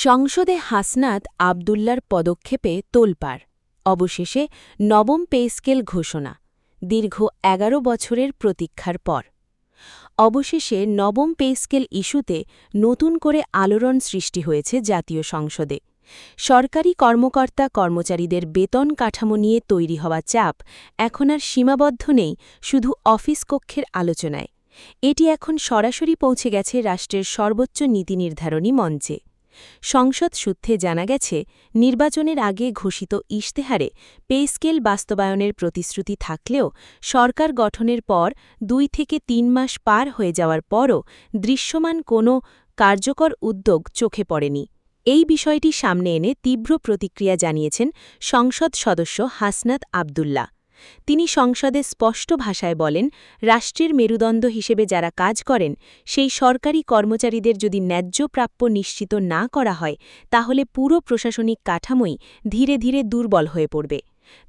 সংসদে হাসনাত আবদুল্লার পদক্ষেপে তোলপাড় অবশেষে নবম পে স্কেল ঘোষণা দীর্ঘ ১১ বছরের প্রতীক্ষার পর অবশেষে নবম পে স্কেল ইস্যুতে নতুন করে আলোড়ন সৃষ্টি হয়েছে জাতীয় সংসদে সরকারি কর্মকর্তা কর্মচারীদের বেতন কাঠামো নিয়ে তৈরি হওয়া চাপ এখন আর সীমাবদ্ধ নেই শুধু অফিস কক্ষের আলোচনায় এটি এখন সরাসরি পৌঁছে গেছে রাষ্ট্রের সর্বোচ্চ নীতি নির্ধারণী মঞ্চে সংসদ সূত্রে জানা গেছে নির্বাচনের আগে ঘোষিত ইশতেহারে পে স্কেল বাস্তবায়নের প্রতিশ্রুতি থাকলেও সরকার গঠনের পর ২ থেকে ৩ মাস পার হয়ে যাওয়ার পরও দৃশ্যমান কোনো কার্যকর উদ্যোগ চোখে পড়েনি এই বিষয়টি সামনে এনে তীব্র প্রতিক্রিয়া জানিয়েছেন সংসদ সদস্য হাসনাত আবদুল্লাহ তিনি সংসদে স্পষ্ট ভাষায় বলেন রাষ্ট্রের মেরুদণ্ড হিসেবে যারা কাজ করেন সেই সরকারি কর্মচারীদের যদি ন্যায্য প্রাপ্য নিশ্চিত না করা হয় তাহলে পুরো প্রশাসনিক কাঠামোই ধীরে ধীরে দুর্বল হয়ে পড়বে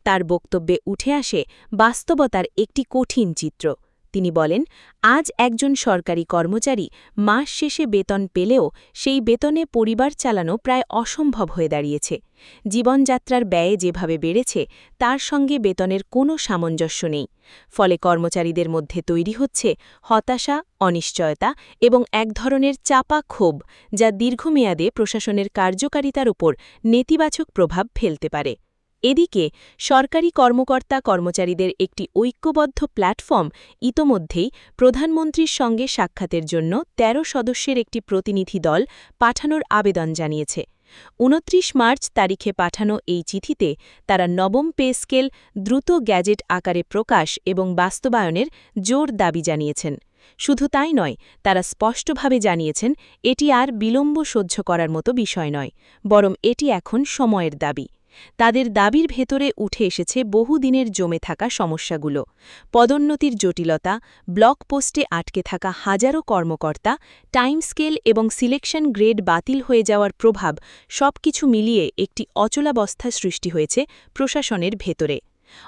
তার বক্তব্যে উঠে আসে বাস্তবতার একটি কঠিন চিত্র তিনি বলেন আজ একজন সরকারি কর্মচারী মাস শেষে বেতন পেলেও সেই বেতনে পরিবার চালানো প্রায় অসম্ভব হয়ে দাঁড়িয়েছে জীবনযাত্রার ব্যয়ে যেভাবে বেড়েছে তার সঙ্গে বেতনের কোনো সামঞ্জস্য নেই ফলে কর্মচারীদের মধ্যে তৈরি হচ্ছে হতাশা অনিশ্চয়তা এবং এক ধরনের চাপা ক্ষোভ যা দীর্ঘমেয়াদে প্রশাসনের কার্যকারিতার উপর নেতিবাচক প্রভাব ফেলতে পারে এদিকে সরকারি কর্মকর্তা কর্মচারীদের একটি ঐক্যবদ্ধ প্ল্যাটফর্ম ইতোমধ্যেই প্রধানমন্ত্রীর সঙ্গে সাক্ষাতের জন্য ১৩ সদস্যের একটি প্রতিনিধি দল পাঠানোর আবেদন জানিয়েছে ২৯ মার্চ তারিখে পাঠানো এই চিঠিতে তারা নবম পে স্কেল দ্রুত গ্যাজেট আকারে প্রকাশ এবং বাস্তবায়নের জোর দাবি জানিয়েছেন শুধু তাই নয় তারা স্পষ্টভাবে জানিয়েছেন এটি আর বিলম্ব সহ্য করার মতো বিষয় নয় বরং এটি এখন সময়ের দাবি তাদের দাবির ভেতরে উঠে এসেছে বহুদিনের জমে থাকা সমস্যাগুলো পদোন্নতির জটিলতা ব্লক পোস্টে আটকে থাকা হাজারো কর্মকর্তা টাইম স্কেল এবং সিলেকশন গ্রেড বাতিল হয়ে যাওয়ার প্রভাব সবকিছু মিলিয়ে একটি অচলাবস্থা সৃষ্টি হয়েছে প্রশাসনের ভেতরে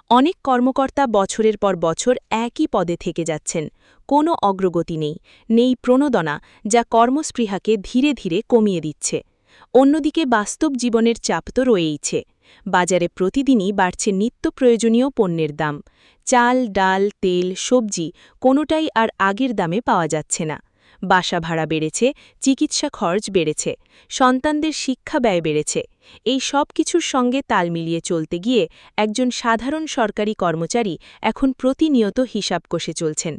অনেক কর্মকর্তা বছরের পর বছর একই পদে থেকে যাচ্ছেন কোনো অগ্রগতি নেই প্রণোদনা যা কর্মস্পৃহাকে ধীরে ধীরে কমিয়ে দিচ্ছে অন্যদিকে বাস্তব জীবনের চাপ তো রয়েইছে বাজারে প্রতিদিনই বাড়ছে নিত্য প্রয়োজনীয় পণ্যের দাম চাল ডাল তেল সবজি কোনোটাই আর আগের দামে পাওয়া যাচ্ছে না বাসা ভাড়া বেড়েছে চিকিৎসা খরচ বেড়েছে সন্তানদের শিক্ষা ব্যয় বেড়েছে এই সব কিছুর সঙ্গে তাল মিলিয়ে চলতে গিয়ে একজন সাধারণ সরকারি কর্মচারী এখন প্রতিনিয়ত হিসাব কষে চলছেন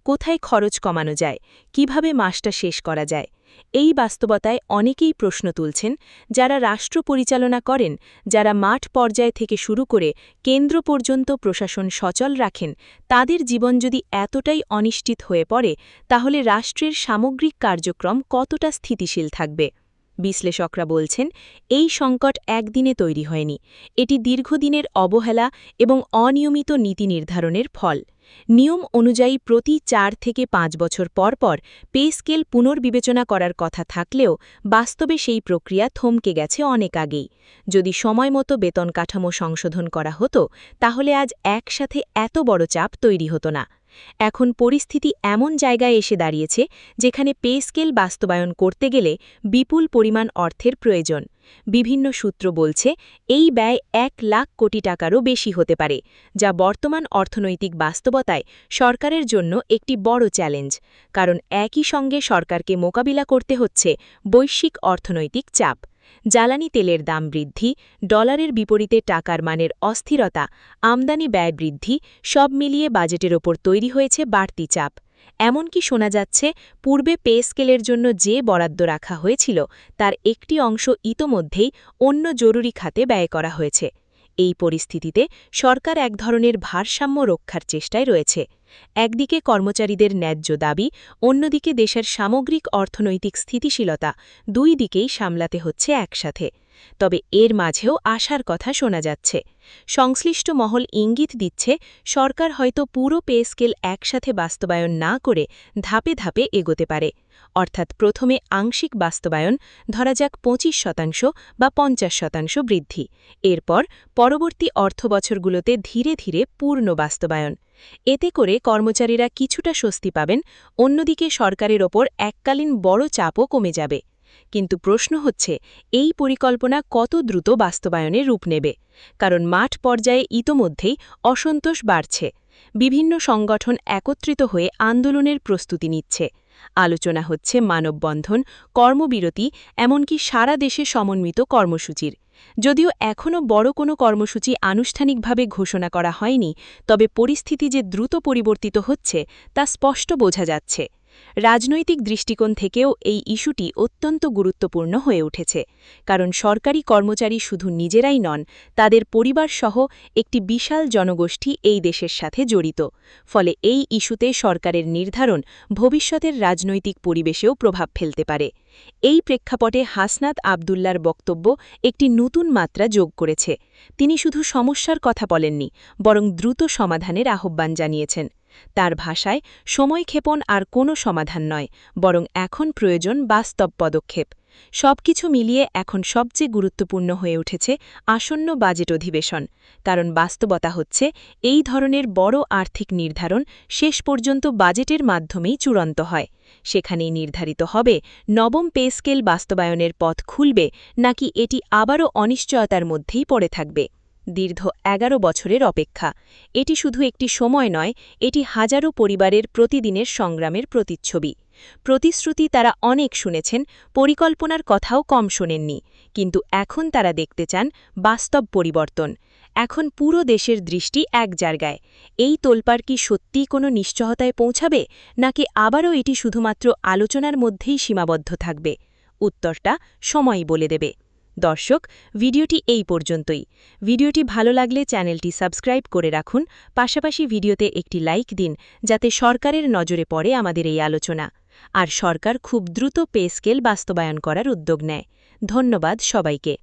কোথায় খরচ কমানো যায় কিভাবে মাসটা শেষ করা যায় এই বাস্তবতায় অনেকেই প্রশ্ন তুলছেন যারা রাষ্ট্র পরিচালনা করেন যারা মাঠ পর্যায় থেকে শুরু করে কেন্দ্র পর্যন্ত প্রশাসন সচল রাখেন তাদের জীবন যদি এতটাই অনিশ্চিত হয়ে পড়ে তাহলে রাষ্ট্রের সামগ্রিক কার্যক্রম কতটা স্থিতিশীল থাকবে বিশ্লেষকরা বলছেন এই সংকট একদিনে তৈরি হয়নি এটি দীর্ঘদিনের অবহেলা এবং অনিয়মিত নীতি নির্ধারণের ফল নিয়ম অনুযায়ী প্রতি ৪ থেকে ৫ বছর পর পর পে স্কেল পুনর্বিবেচনা করার কথা থাকলেও বাস্তবে সেই প্রক্রিয়া থমকে গেছে অনেক আগেই যদি সময়মতো বেতন কাঠামো সংশোধন করা হতো তাহলে আজ একসাথে এত বড় চাপ তৈরি হতো না এখন পরিস্থিতি এমন জায়গায় এসে দাঁড়িয়েছে যেখানে পে স্কেল বাস্তবায়ন করতে গেলে বিপুল পরিমাণ অর্থের প্রয়োজন বিভিন্ন সূত্র বলছে এই ব্যয় ১ লাখ কোটি টাকারও বেশি হতে পারে যা বর্তমান অর্থনৈতিক বাস্তবতায় সরকারের জন্য একটি বড় চ্যালেঞ্জ কারণ একই সঙ্গে সরকারকে মোকাবিলা করতে হচ্ছে বৈশ্বিক অর্থনৈতিক চাপ জ্বালানি তেলের দাম বৃদ্ধি ডলারের বিপরীতে টাকার মানের অস্থিরতা আমদানি ব্যয় বৃদ্ধি সব মিলিয়ে বাজেটের ওপর তৈরি হয়েছে বাড়তি চাপ এমনকি শোনা যাচ্ছে পূর্বে পে স্কেলের জন্য যে বরাদ্দ রাখা হয়েছিল তার একটি অংশ ইতোমধ্যেই অন্য জরুরি খাতে ব্যয় করা হয়েছে এই পরিস্থিতিতে সরকার এক ধরনের ভারসাম্য রক্ষার চেষ্টায় রয়েছে একদিকে কর্মচারীদের ন্যায্য দাবি অন্যদিকে দেশের সামগ্রিক অর্থনৈতিক স্থিতিশীলতা দুই দিকেই সামলাতে হচ্ছে একসাথে তবে এর মাঝেও আশার কথা শোনা যাচ্ছে সংশ্লিষ্ট মহল ইঙ্গিত দিচ্ছে সরকার হয়তো পুরো পে স্কেল একসাথে বাস্তবায়ন না করে ধাপে ধাপে এগোতে পারে অর্থাৎ প্রথমে আংশিক বাস্তবায়ন ধরা যাক ২৫% বা ৫০% বৃদ্ধি এরপর পরবর্তী অর্থবছরগুলোতে ধীরে ধীরে পূর্ণ বাস্তবায়ন এতে করে কর্মচারীরা কিছুটা স্বস্তি পাবেন অন্যদিকে সরকারের ওপর এককালীন বড় চাপও কমে যাবে কিন্তু প্রশ্ন হচ্ছে এই পরিকল্পনা কত দ্রুত বাস্তবায়নে রূপ নেবে, কারণ মাঠ পর্যায়ে ইতোমধ্যেই অসন্তোষ বাড়ছে। বিভিন্ন সংগঠন একত্রিত হয়ে আন্দোলনের প্রস্তুতি নিচ্ছে। আলোচনা হচ্ছে মানববন্ধন, কর্মবিরতি, এমনকি সারা দেশে সমন্বিত কর্মসূচির। যদিও এখনও বড় কোনো কর্মসূচি আনুষ্ঠানিকভাবে ঘোষণা করা হয়নি, তবে পরিস্থিতি যে দ্রুত পরিবর্তিত হচ্ছে তা স্পষ্ট বোঝা যাচ্ছে। রাজনৈতিক দৃষ্টিকোণ থেকেও এই ইস্যুটি অত্যন্ত গুরুত্বপূর্ণ হয়ে উঠেছে, কারণ সরকারি কর্মচারী শুধু নিজেরাই নন, তাদের পরিবারসহ একটি বিশাল জনগোষ্ঠী এই দেশের সাথে জড়িত। ফলে এই ইস্যুতে সরকারের নির্ধারণ ভবিষ্যতের রাজনৈতিক পরিবেশেও প্রভাব ফেলতে পারে। এই প্রেক্ষাপটে হাসনাত আবদুল্লার বক্তব্য একটি নতুন মাত্রা যোগ করেছে। তিনি শুধু সমস্যার কথা বলেননি, বরং দ্রুত সমাধানের আহ্বান জানিয়েছেন। তার ভাষায় সময়ক্ষেপণ আর কোনো সমাধান নয়, বরং এখন প্রয়োজন বাস্তব পদক্ষেপ। সবকিছু মিলিয়ে এখন সবচেয়ে গুরুত্বপূর্ণ হয়ে উঠেছে আসন্ন বাজেট অধিবেশন, কারণ বাস্তবতা হচ্ছে এই ধরনের বড় আর্থিক নির্ধারণ শেষ পর্যন্ত বাজেটের মাধ্যমেই চূড়ান্ত হয়। সেখানেই নির্ধারিত হবে নবম পে স্কেল বাস্তবায়নের পথ খুলবে নাকি এটি আবারও অনিশ্চয়তার মধ্যেই পড়ে থাকবে। দীর্ঘ ১১ বছরের অপেক্ষা, এটি শুধু একটি সময় নয়, এটি হাজারো পরিবারের প্রতিদিনের সংগ্রামের প্রতিচ্ছবি। প্রতিশ্রুতি তারা অনেক শুনেছেন, পরিকল্পনার কথাও কম শোনেননি, কিন্তু এখন তারা দেখতে চান বাস্তব পরিবর্তন। এখন পুরো দেশের দৃষ্টি এক জায়গায়। এই তোলপাড় কি সত্যিই কোনো নিশ্চয়তায় পৌঁছাবে, নাকি আবারও এটি শুধুমাত্র আলোচনার মধ্যেই সীমাবদ্ধ থাকবে? উত্তরটা সময়ই বলে দেবে। দর্শক, ভিডিওটি এই পর্যন্তই। ভিডিওটি ভালো লাগলে চ্যানেলটি সাবস্ক্রাইব করে রাখুন, পাশাপাশি ভিডিওতে একটি লাইক দিন, যাতে সরকারের নজরে পড়ে আমাদের এই আলোচনা। আর সরকার খুব দ্রুত পে স্কেল বাস্তবায়ন করার উদ্যোগ নেয়। ধন্যবাদ সবাইকে।